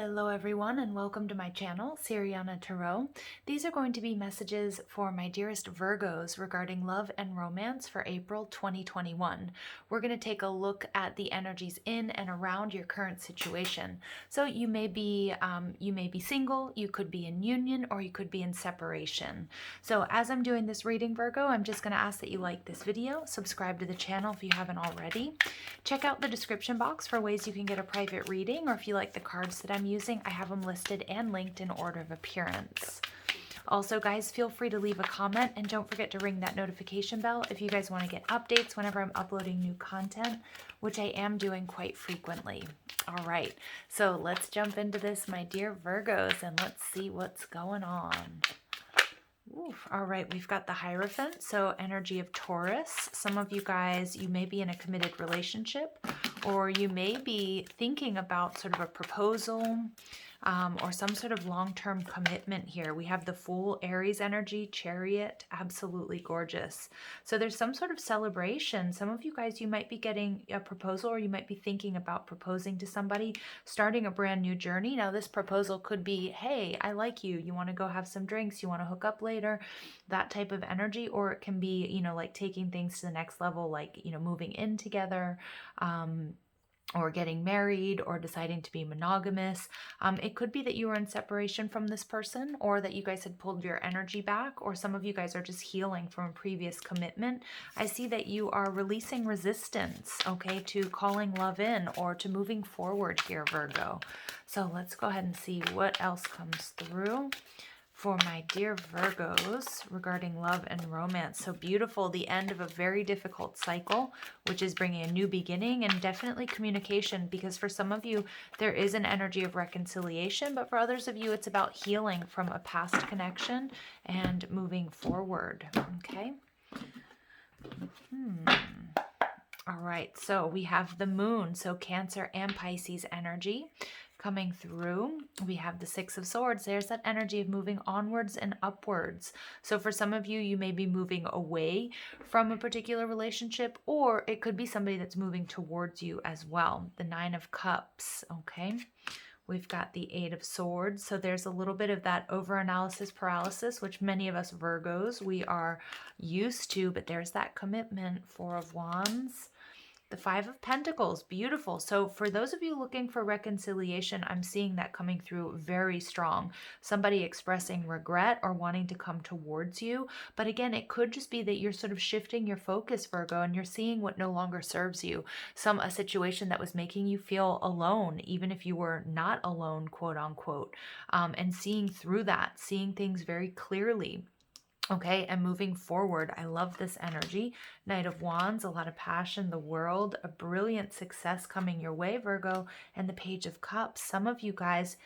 Hello everyone and welcome to my channel, Siriana Tarot. These are going to be messages for my dearest Virgos regarding love and romance for April 2021. We're going to take a look at the energies in and around your current situation. So you may be single, you could be in union, or you could be in separation. So as I'm doing this reading, Virgo, I'm just going to ask that you like this video, subscribe to the channel if you haven't already. Check out the description box for ways you can get a private reading, or if you like the cards that I'm using, I have them listed and linked in order of appearance. Also, guys, feel free to leave a comment and don't forget to ring that notification bell if you guys want to get updates whenever I'm uploading new content, which I am doing quite frequently. All right, so let's jump into this, my dear Virgos, and let's see what's going on. Oof. All right, we've got the Hierophant, so energy of Taurus. Some of you guys, you may be in a committed relationship, or you may be thinking about sort of a proposal or some sort of long-term commitment here. We have the Fool, Aries energy, Chariot, absolutely gorgeous. So there's some sort of celebration. Some of you guys, you might be getting a proposal, or you might be thinking about proposing to somebody, starting a brand new journey. Now this proposal could be, hey, I like you, you want to go have some drinks, you want to hook up later, that type of energy. Or it can be, you know, like taking things to the next level, like, you know, moving in together, or getting married, or deciding to be monogamous. It could be that you were in separation from this person, or that you guys had pulled your energy back, or some of you guys are just healing from a previous commitment. I see that you are releasing resistance, okay, to calling love in or to moving forward here, Virgo. So let's go ahead and see what else comes through for my dear Virgos regarding love and romance. So beautiful, the end of a very difficult cycle, which is bringing a new beginning, and definitely communication, because for some of you, there is an energy of reconciliation, but for others of you, it's about healing from a past connection and moving forward, okay? All right, so we have the Moon, so Cancer and Pisces energy coming through. We have the Six of Swords. There's that energy of moving onwards and upwards. So for some of you, you may be moving away from a particular relationship, or it could be somebody that's moving towards you as well. The Nine of Cups, okay? We've got the Eight of Swords. So there's a little bit of that overanalysis paralysis, which many of us Virgos, we are used to, but there's that commitment. Four of Wands. The Five of Pentacles, beautiful. So for those of you looking for reconciliation, I'm seeing that coming through very strong. Somebody expressing regret or wanting to come towards you. But again, it could just be that you're sort of shifting your focus, Virgo, and you're seeing what no longer serves you. A situation that was making you feel alone, even if you were not alone, quote unquote, and seeing through that, seeing things very clearly. Okay, and moving forward, I love this energy. Knight of Wands, a lot of passion, the world, a brilliant success coming your way, Virgo, and the Page of Cups. Some of you guys,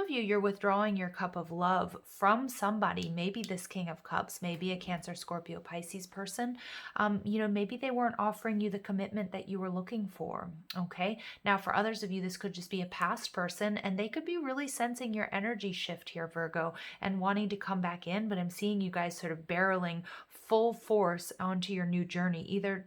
you're withdrawing your cup of love from somebody, maybe this King of Cups, maybe a Cancer, Scorpio, Pisces person. You know, maybe they weren't offering you the commitment that you were looking for, okay? Now, for others of you, this could just be a past person, and they could be really sensing your energy shift here, Virgo, and wanting to come back in, but I'm seeing you guys sort of barreling full force onto your new journey, either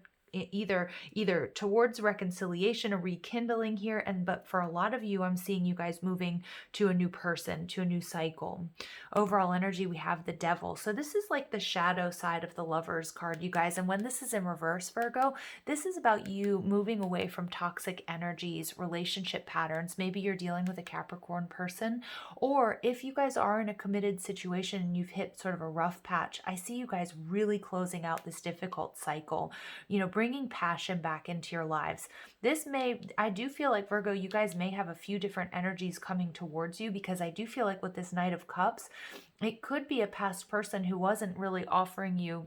towards reconciliation or rekindling here, but for a lot of you, I'm seeing you guys moving to a new person, to a new cycle. Overall energy, we have the Devil. So this is like the shadow side of the Lovers card, you guys, and when this is in reverse, Virgo, this is about you moving away from toxic energies, relationship patterns. Maybe you're dealing with a Capricorn person, or if you guys are in a committed situation and you've hit sort of a rough patch, I see you guys really closing out this difficult cycle, you know, bringing passion back into your lives. I do feel like, Virgo, you guys may have a few different energies coming towards you, because I do feel like with this Knight of Cups, it could be a past person who wasn't really offering you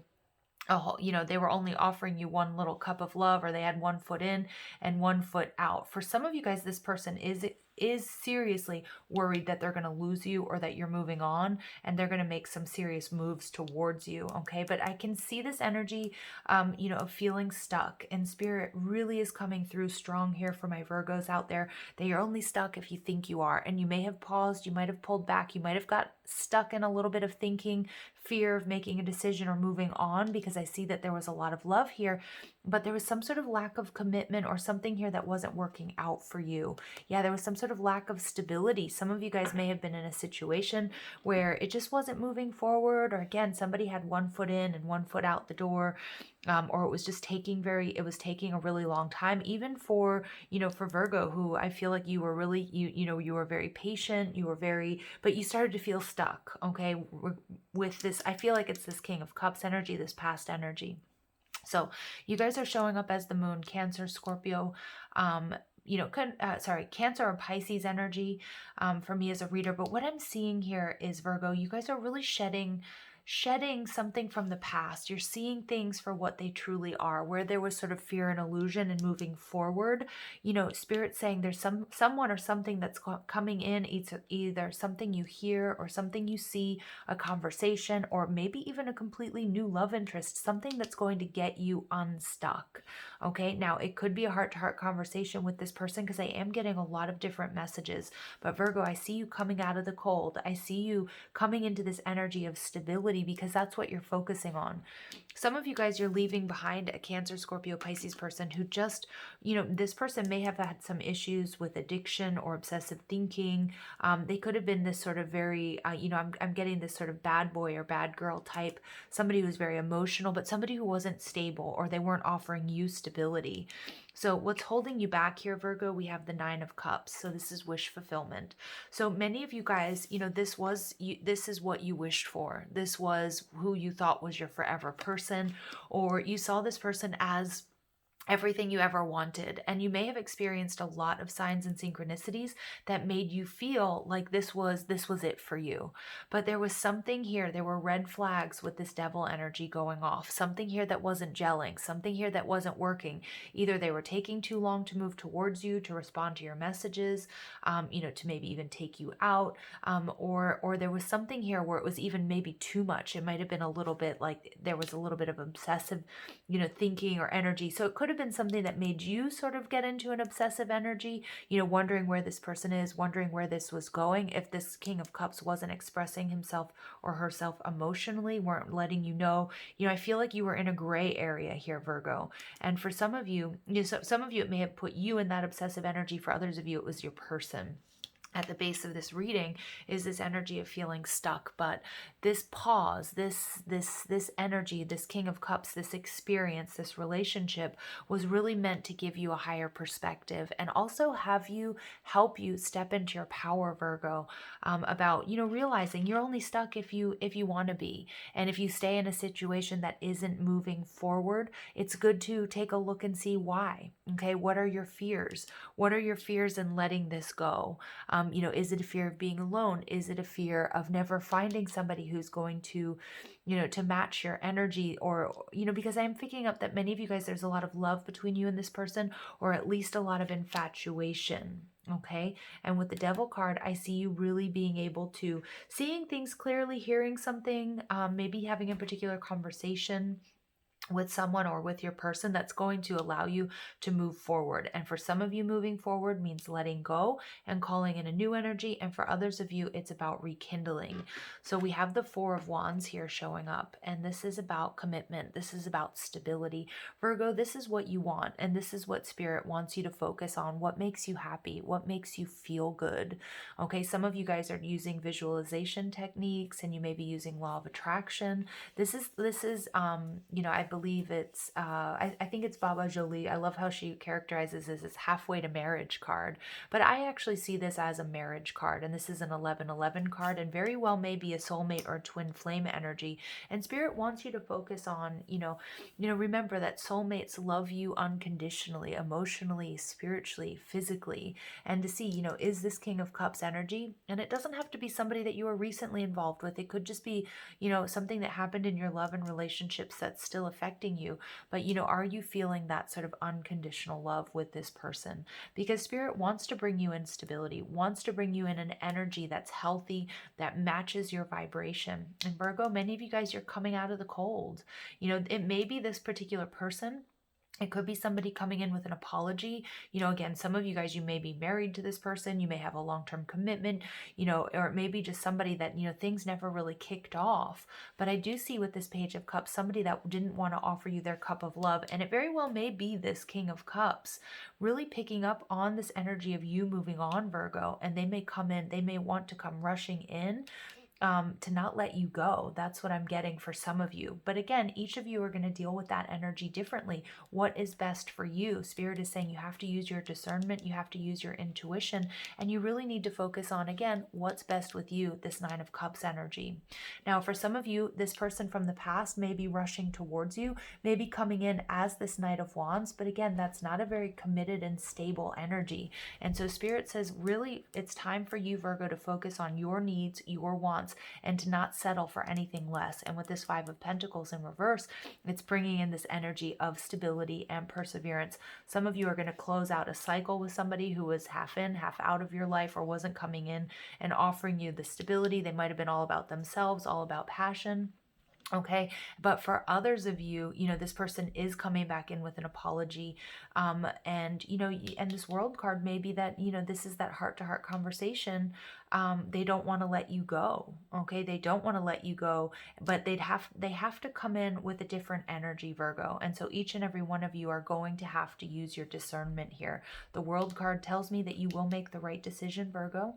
you know, they were only offering you one little cup of love, or they had one foot in and one foot out. For some of you guys, this person is seriously worried that they're going to lose you, or that you're moving on, and they're going to make some serious moves towards you, okay? But I can see this energy, you know, of feeling stuck, and Spirit really is coming through strong here for my Virgos out there, that you're only stuck if you think you are, and you may have paused, you might have pulled back, you might have got stuck in a little bit of thinking, fear of making a decision or moving on, because I see that there was a lot of love here, but there was some sort of lack of commitment or something here that wasn't working out for you. Yeah, there was some sort of lack of stability. Some of you guys may have been in a situation where it just wasn't moving forward, or again, somebody had one foot in and one foot out the door, or it was just it was taking a really long time, even for, for Virgo, who I feel like you were really, you were very patient, but you started to feel stuck, okay, with this. I feel like it's this King of Cups energy, this past energy. So you guys are showing up as the moon, Cancer, Scorpio, Cancer or Pisces energy for me as a reader. But what I'm seeing here is, Virgo, you guys are really shedding something from the past. You're seeing things for what they truly are, where there was sort of fear and illusion, and moving forward. Spirit saying there's someone or something that's coming in. It's either something you hear or something you see, a conversation, or maybe even a completely new love interest, something that's going to get you unstuck. Okay, now it could be a heart-to-heart conversation with this person, because I am getting a lot of different messages. But Virgo, I see you coming out of the cold. I see you coming into this energy of stability, because that's what you're focusing on. Some of you guys, you're leaving behind a Cancer, Scorpio, Pisces person who just, this person may have had some issues with addiction or obsessive thinking. They could have been this sort of very, I'm getting this sort of bad boy or bad girl type, somebody who was very emotional, but somebody who wasn't stable, or they weren't offering you stability. So what's holding you back here, Virgo? We have the Nine of Cups. So this is wish fulfillment. So many of you guys, this is what you wished for. This was who you thought was your forever person, or you saw this person as everything you ever wanted. And you may have experienced a lot of signs and synchronicities that made you feel like this was it for you. But there was something here, there were red flags with this devil energy going off, something here that wasn't gelling, something here that wasn't working. Either they were taking too long to move towards you, to respond to your messages, to maybe even take you out, or there was something here where it was even maybe too much. It might have been a little bit like there was a little bit of obsessive, thinking or energy. So it could have been something that made you sort of get into an obsessive energy, wondering where this person is, wondering where this was going. If this King of Cups wasn't expressing himself or herself emotionally, weren't letting you know, I feel like you were in a gray area here, Virgo. And for some of you, some of you, it may have put you in that obsessive energy. For others of you, it was your person. At the base of this reading is this energy of feeling stuck, but this pause, this energy, this King of Cups, this experience, this relationship was really meant to give you a higher perspective, and also help you step into your power, Virgo, about realizing you're only stuck if you want to be. And if you stay in a situation that isn't moving forward, it's good to take a look and see why. Okay, what are your fears? What are your fears in letting this go? Is it a fear of being alone? Is it a fear of never finding somebody who's going to, to match your energy? Or, because I'm picking up that many of you guys, there's a lot of love between you and this person, or at least a lot of infatuation. Okay. And with the Devil card, I see you really being able to seeing things clearly, hearing something, maybe having a particular conversation with someone or with your person that's going to allow you to move forward. And for some of you, moving forward means letting go and calling in a new energy. And for others of you, it's about rekindling. So we have the Four of Wands here showing up, and this is about commitment. This is about stability. Virgo, this is what you want, and this is what Spirit wants you to focus on. What makes you happy? What makes you feel good? Okay, some of you guys are using visualization techniques, and you may be using law of attraction. This is I believe it's I think it's Baba Jolie. I love how she characterizes this as halfway to marriage card, but I actually see this as a marriage card, and this is an 1111 card, and very well may be a soulmate or twin flame energy. And Spirit wants you to focus on, remember that soulmates love you unconditionally, emotionally, spiritually, physically, and to see, is this King of Cups energy? And it doesn't have to be somebody that you were recently involved with. It could just be, something that happened in your love and relationships that's still affecting you. But, are you feeling that sort of unconditional love with this person? Because Spirit wants to bring you in stability, wants to bring you in an energy that's healthy, that matches your vibration. And Virgo, many of you guys, you're coming out of the cold. It may be this particular person It could be somebody coming in with an apology. Again, some of you guys, you may be married to this person, you may have a long-term commitment, or it may be just somebody that, things never really kicked off. But I do see with this Page of Cups, somebody that didn't want to offer you their cup of love. And it very well may be this King of Cups really picking up on this energy of you moving on, Virgo. And they may come in, they may want to come rushing in to not let you go. That's what I'm getting for some of you. But again, each of you are going to deal with that energy differently. What is best for you? Spirit is saying you have to use your discernment, you have to use your intuition, and you really need to focus on, again, what's best with you, this Nine of Cups energy. Now, for some of you, this person from the past may be rushing towards you, maybe coming in as this Knight of Wands, but again, that's not a very committed and stable energy. And so Spirit says, really, it's time for you, Virgo, to focus on your needs, your wants, and to not settle for anything less. And with this Five of Pentacles in reverse, it's bringing in this energy of stability and perseverance. Some of you are going to close out a cycle with somebody who was half in, half out of your life, or wasn't coming in and offering you the stability. They might have been all about themselves, all about passion. Okay, but for others of you, this person is coming back in with an apology. And this World card may be that, this is that heart-to-heart conversation. They don't want to let you go. Okay, they don't want to let you go, but they have to come in with a different energy, Virgo. And so each and every one of you are going to have to use your discernment here. The World card tells me that you will make the right decision, Virgo.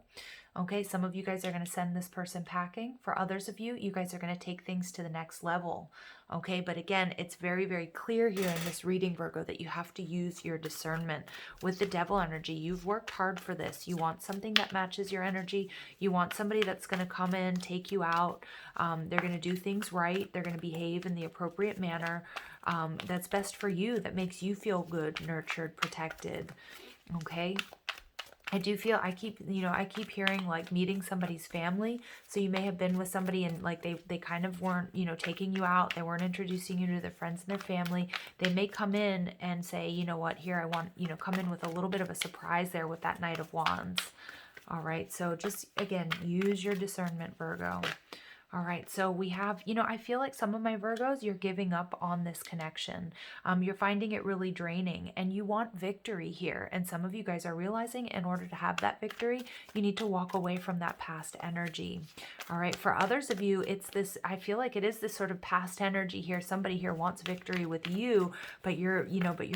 Okay, some of you guys are going to send this person packing. For others of you, you guys are going to take things to the next level. Okay, but again, it's very, very clear here in this reading, Virgo, that you have to use your discernment. With the Devil energy, you've worked hard for this. You want something that matches your energy. You want somebody that's going to come in, take you out. They're going to do things right. They're going to behave in the appropriate manner that's best for you, that makes you feel good, nurtured, protected. Okay. I do feel, I keep hearing like meeting somebody's family. So you may have been with somebody and like they kind of weren't, taking you out. They weren't introducing you to their friends and their family. They may come in and say, you know what, here I want, come in with a little bit of a surprise there with that Knight of Wands. All right. So just, again, use your discernment, Virgo. All right, so we have, I feel like some of my Virgos, you're giving up on this connection. You're finding it really draining and you want victory here. And some of you guys are realizing in order to have that victory, you need to walk away from that past energy. All right, for others of you, it's this, I feel like it is this sort of past energy here. Somebody here wants victory with you, but you're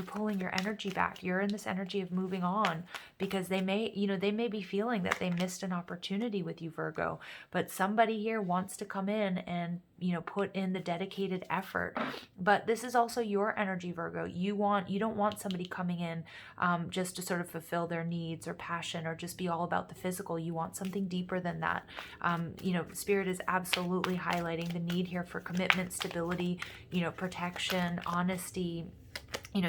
pulling your energy back. You're in this energy of moving on because they may be feeling that they missed an opportunity with you, Virgo. But somebody here wants to come in and put in the dedicated effort. But this is also your energy, Virgo. You don't want somebody coming in just to sort of fulfill their needs or passion or just be all about the physical. You want something deeper than that. Spirit is absolutely highlighting the need here for commitment, stability, protection, honesty,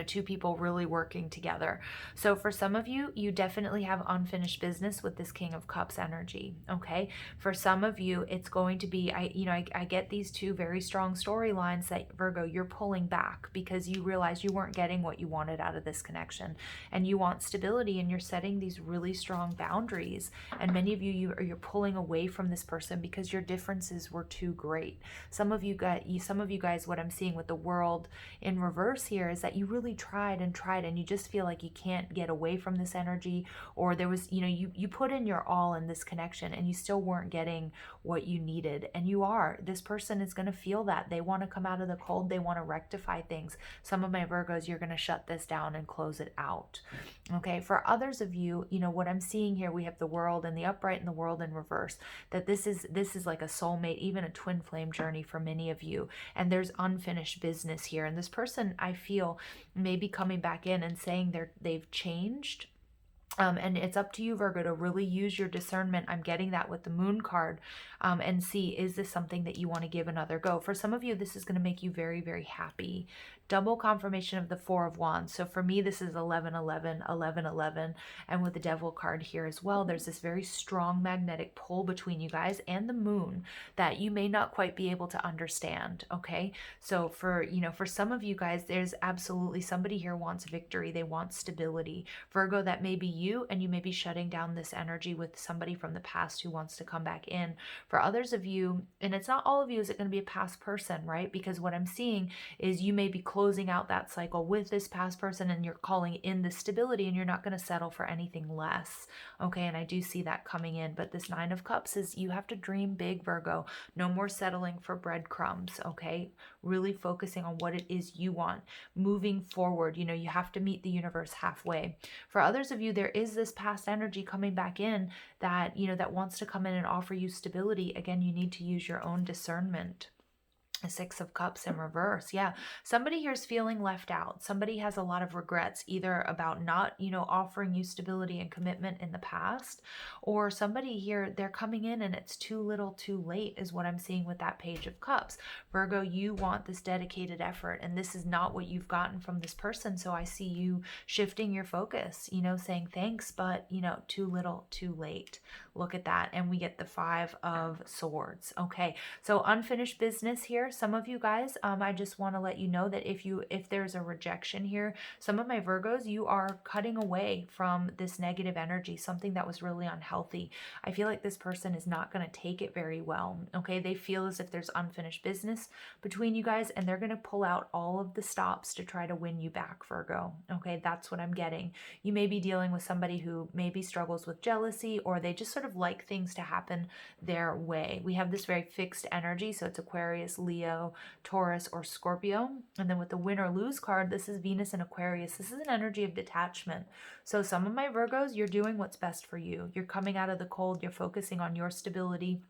two people really working together. So for some of you, you definitely have unfinished business with this King of Cups energy, okay? For some of you, it's going to be, I get these two very strong storylines that, Virgo, you're pulling back because you realize you weren't getting what you wanted out of this connection and you want stability and you're setting these really strong boundaries. And many of you're pulling away from this person because your differences were too great. Some of you guys, what I'm seeing with the World in reverse here is that you really tried and you just feel like you can't get away from this energy, or there was, you put in your all in this connection and you still weren't getting what you needed. And this person is going to feel that. They want to come out of the cold. They want to rectify things. Some of my Virgos, you're going to shut this down and close it out. Okay. For others of you, what I'm seeing here, we have the World and the upright and the World in reverse, that this is like a soulmate, even a twin flame journey for many of you. And there's unfinished business here. And this person, I feel, maybe coming back in and saying they've changed. And it's up to you, Virgo, to really use your discernment. I'm getting that with the Moon card, and see, is this something that you want to give another go? For some of you, this is going to make you very, very happy. Double confirmation of the Four of Wands. So for me, this is 11, 11, 11, 11. And with the Devil card here as well, there's this very strong magnetic pull between you guys and the Moon that you may not quite be able to understand. Okay. So for some of you guys, there's absolutely somebody here wants victory. They want stability. Virgo, that may be you, and you may be shutting down this energy with somebody from the past who wants to come back in. For others of you, and it's not all of you, is it going to be a past person, right? Because what I'm seeing is you may be closing out that cycle with this past person, and you're calling in the stability, and you're not going to settle for anything less. Okay, and I do see that coming in. But this Nine of Cups is you have to dream big, Virgo. No more settling for breadcrumbs. Okay, really focusing on what it is you want, moving forward. You know, you have to meet the universe halfway. For others of you, there is this past energy coming back in that, you know, that wants to come in and offer you stability. Again, you need to use your own discernment. A Six of Cups in reverse. Yeah. Somebody here is feeling left out. Somebody has a lot of regrets, either about not, you know, offering you stability and commitment in the past, or somebody here, they're coming in and it's too little too late, is what I'm seeing with that Page of Cups. Virgo, you want this dedicated effort, and this is not what you've gotten from this person. So I see you shifting your focus, you know, saying thanks, but, you know, too little too late. Look at that. And we get the Five of Swords. Okay. So unfinished business here. Some of you guys, I just want to let you know that if there's a rejection here, some of my Virgos, you are cutting away from this negative energy, something that was really unhealthy. I feel like this person is not going to take it very well. Okay. They feel as if there's unfinished business between you guys, and they're going to pull out all of the stops to try to win you back, Virgo. Okay. That's what I'm getting. You may be dealing with somebody who maybe struggles with jealousy, or they just sort of like things to happen their way. We have this very fixed energy. So it's Aquarius, Leo, Taurus, or Scorpio. And then with the win or lose card, this is Venus and Aquarius. This is an energy of detachment. So some of my Virgos, you're doing what's best for you. You're coming out of the cold. You're focusing on your stability.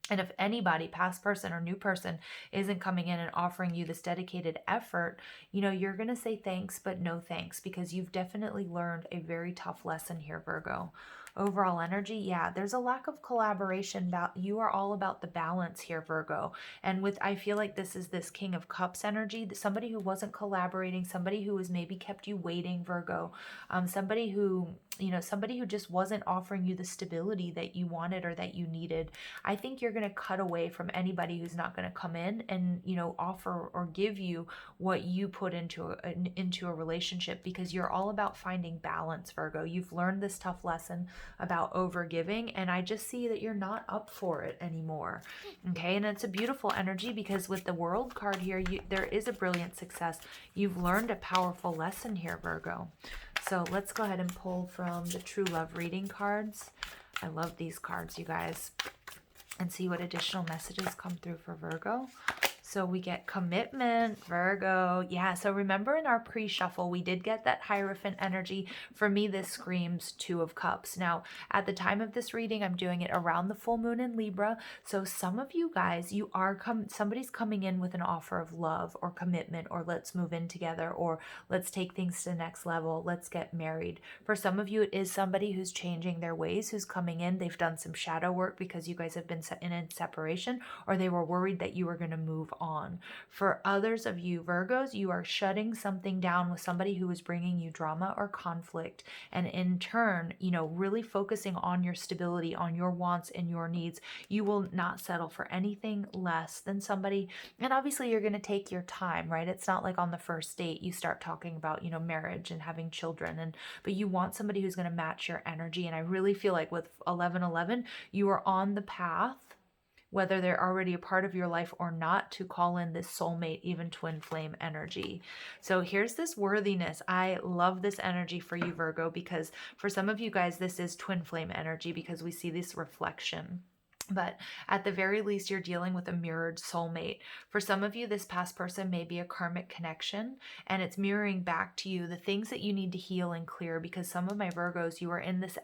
And if anybody, past person or new person, isn't coming in and offering you this dedicated effort, you know, you're going to say thanks, but no thanks, because you've definitely learned a very tough lesson here, Virgo. Overall energy, yeah, there's a lack of collaboration. You are all about the balance here, Virgo. And with, I feel like this is this King of Cups energy, somebody who wasn't collaborating, somebody who has maybe kept you waiting, Virgo, somebody who, you know, somebody who just wasn't offering you the stability that you wanted or that you needed. I think you're going to cut away from anybody who's not going to come in and, you know, offer or give you what you put into a relationship, because you're all about finding balance, Virgo. You've learned this tough lesson about overgiving, and I just see that you're not up for it anymore. Okay, and it's a beautiful energy, because with the World card here, there is a brilliant success. You've learned a powerful lesson here, Virgo. So let's go ahead and pull from the True Love reading cards. I love these cards, you guys. And see what additional messages come through for Virgo. So we get commitment, Virgo. Yeah, so remember in our pre-shuffle, we did get that Hierophant energy. For me, this screams Two of Cups. Now, at the time of this reading, I'm doing it around the full moon in Libra. So some of you guys, somebody's coming in with an offer of love or commitment, or let's move in together, or let's take things to the next level, let's get married. For some of you, it is somebody who's changing their ways, who's coming in. They've done some shadow work because you guys have been in separation, or they were worried that you were going to move on. For others of you, Virgos, you are shutting something down with somebody who is bringing you drama or conflict, and in turn, you know, really focusing on your stability, on your wants and your needs. You will not settle for anything less than somebody. And obviously you're going to take your time, right? It's not like on the first date you start talking about, you know, marriage and having children, but you want somebody who's going to match your energy. And I really feel like with 1111, you are on the path, whether they're already a part of your life or not, to call in this soulmate, even twin flame energy. So here's this worthiness. I love this energy for you, Virgo, because for some of you guys, this is twin flame energy, because we see this reflection. But at the very least, you're dealing with a mirrored soulmate. For some of you, this past person may be a karmic connection, and it's mirroring back to you the things that you need to heal and clear. Because some of my Virgos, you are in this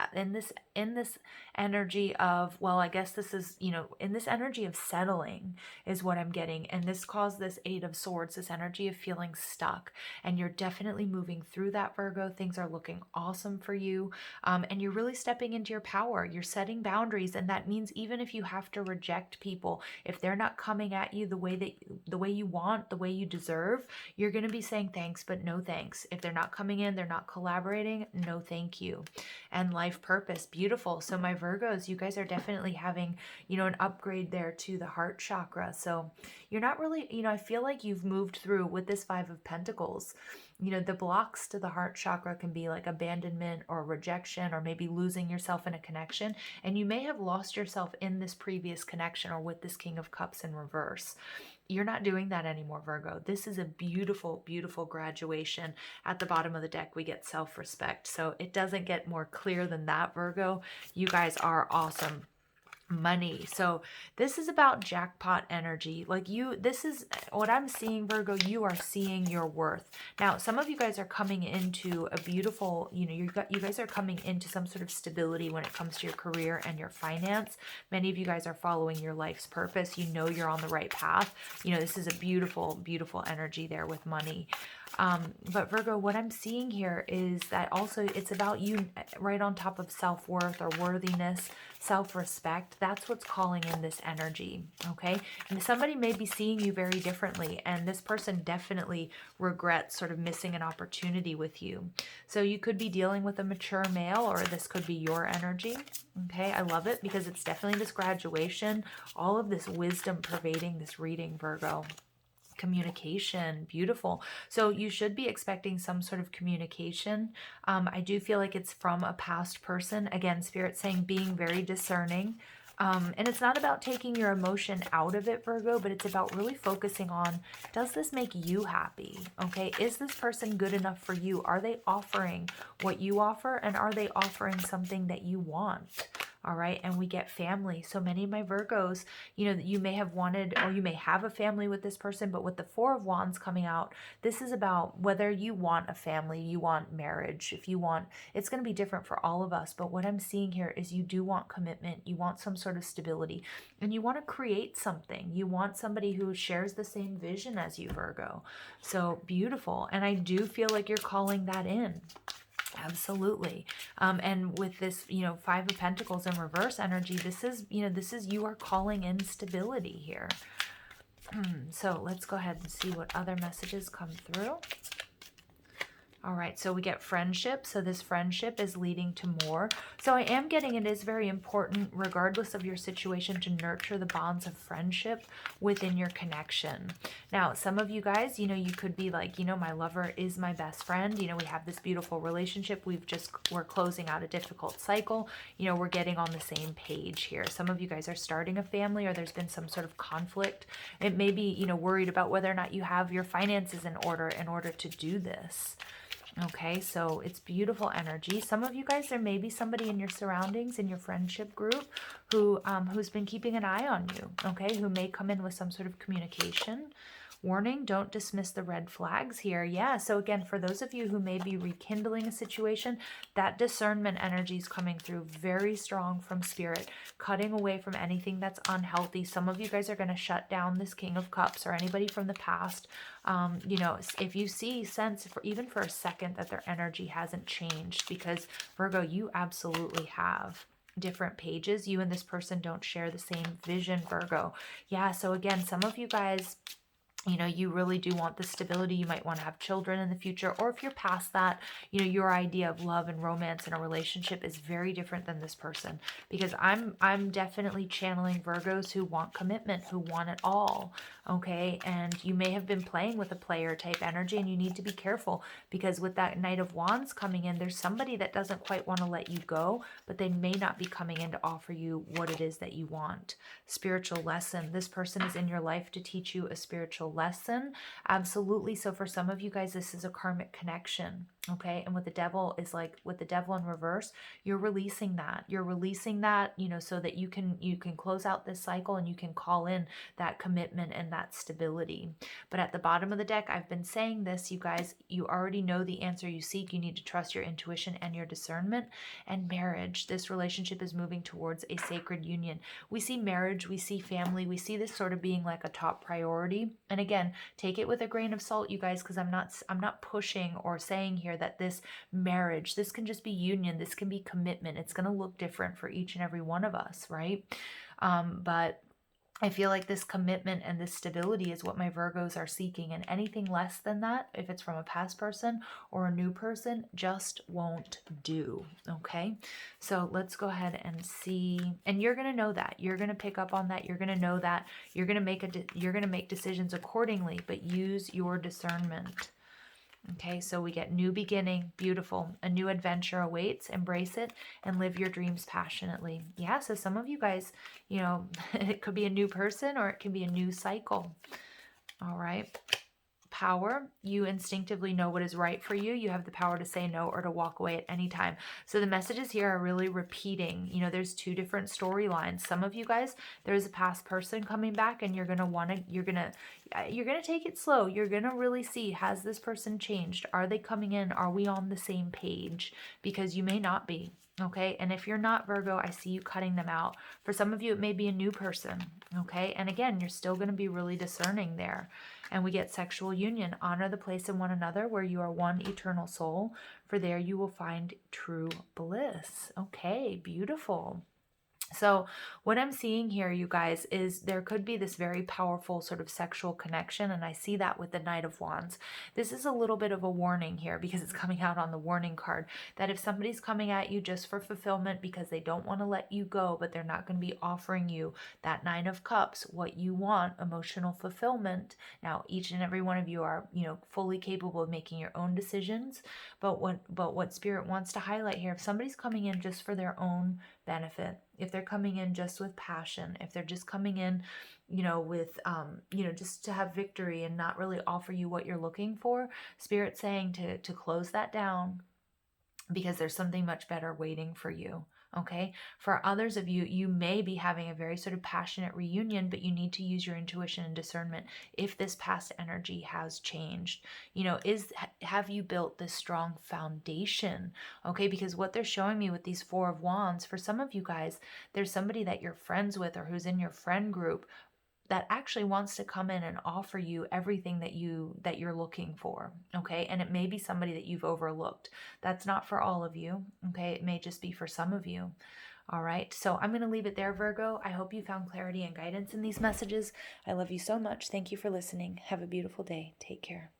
energy of, well, I guess this is, you know, in this energy of settling is what I'm getting. And this caused this Eight of Swords, this energy of feeling stuck. And you're definitely moving through that, Virgo. Things are looking awesome for you. And you're really stepping into your power. You're setting boundaries. And that means even if you have to reject people, if they're not coming at you the way you want, the way you deserve, you're going to be saying thanks, but no thanks. If they're not coming in, they're not collaborating, no thank you. And life purpose, beautiful. So my Virgos, you guys are definitely having, you know, an upgrade there to the heart chakra. So you're not really, you know, I feel like you've moved through with this Five of Pentacles. You know, the blocks to the heart chakra can be like abandonment or rejection, or maybe losing yourself in a connection. And you may have lost yourself in this previous connection or with this King of Cups in reverse. You're not doing that anymore, Virgo. This is a beautiful, beautiful graduation. At the bottom of the deck, we get self-respect. So it doesn't get more clear than that, Virgo. You guys are awesome. Money. So this is about jackpot energy. Like this is what I'm seeing, Virgo. You are seeing your worth. Now, some of you guys are coming into a beautiful, you know, you guys are coming into some sort of stability when it comes to your career and your finance. Many of you guys are following your life's purpose. You know you're on the right path. You know, this is a beautiful, beautiful energy there with money. But Virgo, what I'm seeing here is that also it's about you right on top of self-worth or worthiness, self-respect. That's what's calling in this energy, okay? And somebody may be seeing you very differently, and this person definitely regrets sort of missing an opportunity with you. So you could be dealing with a mature male, or this could be your energy, okay? I love it because it's definitely this graduation, all of this wisdom pervading this reading, Virgo. Communication, beautiful. So you should be expecting some sort of communication. I do feel like it's from a past person. Again, Spirit saying being very discerning. And it's not about taking your emotion out of it, Virgo, but it's about really focusing on, does this make you happy? Okay, is this person good enough for you? Are they offering what you offer? And are they offering something that you want? All right, and we get family. So many of my Virgos, you know, you may have wanted, or you may have a family with this person, but with the Four of Wands coming out, this is about whether you want a family, you want marriage. If you want, it's going to be different for all of us. But what I'm seeing here is you do want commitment, you want some sort of stability, and you want to create something. You want somebody who shares the same vision as you, Virgo. So beautiful. And I do feel like you're calling that in. Absolutely. And with this, you know, Five of Pentacles in reverse energy, this is, you know, you are calling in stability here. So let's go ahead and see what other messages come through. All right, so we get friendship. So this friendship is leading to more. So I am getting it is very important, regardless of your situation, to nurture the bonds of friendship within your connection. Now, some of you guys, you know, you could be like, you know, my lover is my best friend. You know, we have this beautiful relationship. We're closing out a difficult cycle. You know, we're getting on the same page here. Some of you guys are starting a family, or there's been some sort of conflict. It may be, you know, worried about whether or not you have your finances in order to do this. Okay, so it's beautiful energy. Some of you guys, there may be somebody in your surroundings, in your friendship group, who who's been keeping an eye on you, okay, who may come in with some sort of communication. Warning, don't dismiss the red flags here. Yeah, so again, for those of you who may be rekindling a situation, that discernment energy is coming through very strong from Spirit, cutting away from anything that's unhealthy. Some of you guys are going to shut down this King of Cups or anybody from the past. You know, if you sense, even for a second, that their energy hasn't changed, because Virgo, you absolutely have different pages. You and this person don't share the same vision, Virgo. Yeah, so again, some of you guys, you know, you really do want the stability. You might want to have children in the future, or if you're past that, you know, your idea of love and romance in a relationship is very different than this person, because I'm definitely channeling Virgos who want commitment, who want it all, okay? And you may have been playing with a player type energy, and you need to be careful, because with that Knight of Wands coming in, there's somebody that doesn't quite want to let you go, but they may not be coming in to offer you what it is that you want. Spiritual lesson. This person is in your life to teach you a spiritual lesson. Absolutely. So for some of you guys, this is a karmic connection. Okay. And with the devil is like, with the devil in reverse, you're releasing that. You're releasing that, you know, so that you can close out this cycle, and you can call in that commitment and that stability. But at the bottom of the deck, I've been saying this, you guys, you already know the answer you seek. You need to trust your intuition and your discernment. And marriage, this relationship is moving towards a sacred union. We see marriage, we see family, we see this sort of being like a top priority. And again, take it with a grain of salt, you guys, because I'm not pushing or saying here that this marriage, this can just be union, this can be commitment. It's going to look different for each and every one of us, right? But I feel like this commitment and this stability is what my Virgos are seeking, and anything less than that, if it's from a past person or a new person, just won't do, okay? So let's go ahead and see, and you're going to know that. You're going to pick up on that. You're going to know that. You're going to make decisions accordingly, but use your discernment. Okay, so we get new beginning, beautiful. A new adventure awaits, embrace it, and live your dreams passionately. Yeah, so some of you guys, you know, it could be a new person or it can be a new cycle. All right. Power, you instinctively know what is right for you. You have the power to say no or to walk away at any time. So the messages here are really repeating. You know, there's two different storylines. Some of you guys, there's a past person coming back, and you're gonna take it slow. You're gonna really see, has this person changed? Are they coming in? Are we on the same page? Because you may not be. Okay, and if you're not, Virgo, I see you cutting them out. For some of you, it may be a new person. Okay, and again, you're still going to be really discerning there. And we get sexual union. Honor the place in one another where you are one eternal soul, for there you will find true bliss. Okay, beautiful. So what I'm seeing here, you guys, is there could be this very powerful sort of sexual connection, and I see that with the Knight of Wands. This is a little bit of a warning here because it's coming out on the warning card that if somebody's coming at you just for fulfillment because they don't want to let you go, but they're not going to be offering you that Nine of Cups, what you want, emotional fulfillment. Now, each and every one of you are, you know, fully capable of making your own decisions, but what Spirit wants to highlight here, if somebody's coming in just for their own benefit, if they're coming in just with passion, if they're just coming in, you know, with, you know, just to have victory and not really offer you what you're looking for, Spirit's saying to close that down because there's something much better waiting for you. Okay. For others of you, you may be having a very sort of passionate reunion, but you need to use your intuition and discernment if this past energy has changed. You know, have you built this strong foundation? Okay, because what they're showing me with these Four of Wands, for some of you guys, there's somebody that you're friends with or who's in your friend group that actually wants to come in and offer you everything that you're looking for. Okay, and it may be somebody that you've overlooked. That's not for all of you. Okay, it may just be for some of you. All right, so I'm going to leave it there, Virgo. I hope you found clarity and guidance in these messages. I love you so much. Thank you for listening. Have a beautiful day. Take care.